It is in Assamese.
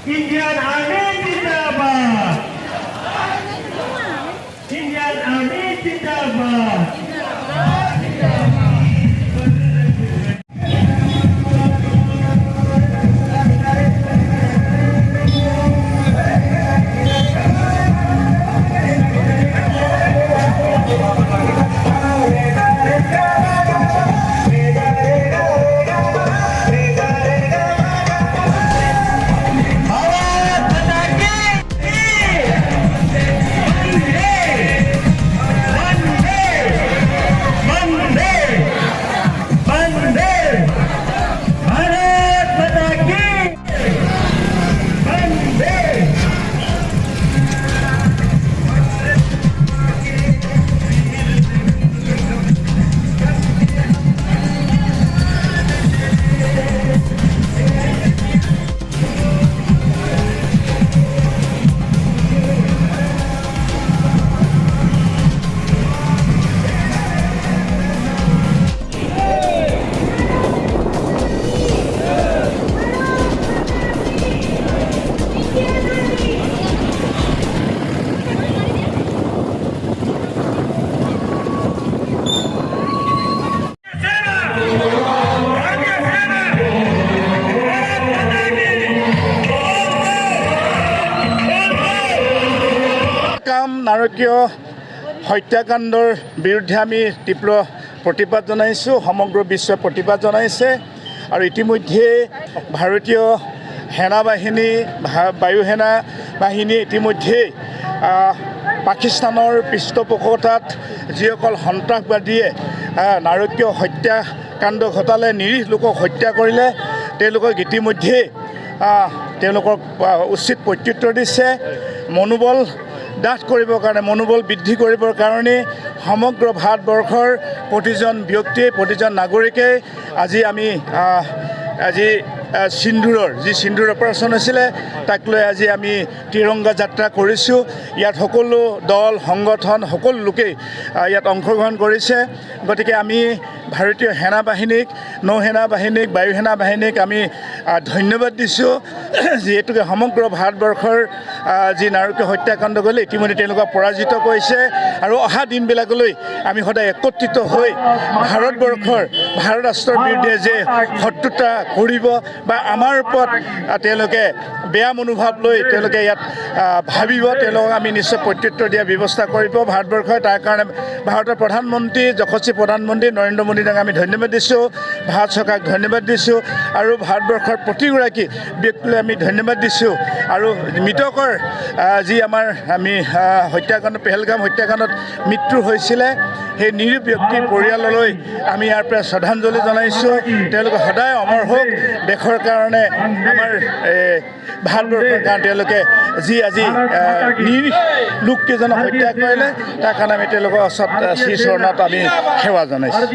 Indian Army Zindabad. Indian Army Zindabad. নাৰকীয় হত্যাকাণ্ডৰ বিৰুদ্ধে আমি তীব্ৰ প্ৰতিবাদ জনাইছোঁ। সমগ্ৰ বিশ্বই প্ৰতিবাদ জনাইছে আৰু ইতিমধ্যে ভাৰতীয় সেনা বাহিনী বায়ু সেনা বাহিনী ইতিমধ্যে পাকিস্তানৰ পৃষ্ঠপোষকতাত যিসকল সন্ত্ৰাসবাদীয়ে নাৰকীয় হত্যাকাণ্ড ঘটালে, নিৰীহ লোকক হত্যা কৰিলে, তেওঁলোকক ইতিমধ্যে তেওঁলোকক উচিত প্ৰত্যুত্তৰ দিছে। মনোবল ডাঠ কৰিবৰ কাৰণে, মনোবল বৃদ্ধি কৰিবৰ কাৰণে সমগ্ৰ ভাৰতবৰ্ষৰ প্ৰতিজন ব্যক্তিয়ে, প্ৰতিজন নাগৰিকে আজি সিন্দুৰৰ যি সিন্দুৰ অপাৰেশ্যন হৈছিলে তাক লৈ আজি আমি তিৰংগা যাত্ৰা কৰিছোঁ। ইয়াত সকলো দল সংগঠন সকলো লোকেই ইয়াত অংশগ্ৰহণ কৰিছে। গতিকে আমি ভাৰতীয় সেনা বাহিনীক, নৌসেনা বাহিনীক, বায়ু সেনা বাহিনীক আমি ধন্যবাদ দিছোঁ, যিহেতুকে সমগ্ৰ ভাৰতবৰ্ষৰ যি নাৰকীয় হত্যাকাণ্ড কৰিলে ইতিমধ্যে তেওঁলোকক পৰাজিত কৰিছে আৰু অহা দিনবিলাকলৈ আমি সদায় একত্ৰিত হৈ ভাৰত ৰাষ্ট্ৰৰ বিৰুদ্ধে যে শত্ৰুতা কৰিব বা আমাৰ ওপৰত তেওঁলোকে বেয়া মনোভাৱ লৈ তেওঁলোকে ইয়াত ভাবিব, তেওঁলোকক আমি নিশ্চয় প্ৰত্যুত্তৰ দিয়াৰ ব্যৱস্থা কৰিব ভাৰতবৰ্ষই। তাৰ কাৰণে ভাৰতৰ প্ৰধানমন্ত্ৰী, যশস্বী প্ৰধানমন্ত্ৰী নৰেন্দ্ৰ মোদীক আমি ধন্যবাদ দিছোঁ, ভাৰত চৰকাৰক ধন্যবাদ দিছোঁ আৰু ভাৰতবৰ্ষৰ প্ৰতিগৰাকী ব্যক্তিলৈ আমি ধন্যবাদ দিছোঁ। আৰু মৃতকৰ যি আমি হত্যাকাণ্ড, পেহেলগাম হত্যাকাণ্ডত মৃত্যু হৈছিলে সেই নিৰীহ ব্যক্তিৰ পৰিয়াললৈ আমি ইয়াৰ পৰা শ্ৰদ্ধাঞ্জলি জনাইছোঁ। তেওঁলোকে সদায় অমৰ হওক দেশৰ কাৰণে, আমাৰ ভাৰতবৰ্ষৰ কাৰণে তেওঁলোকে যি আজি নিৰীহ লোককেইজনক হত্যা কৰিলে তাৰ কাৰণে আমি তেওঁলোকৰ ওচৰত শ্ৰী চৰণত আমি সেৱা জনাইছোঁ।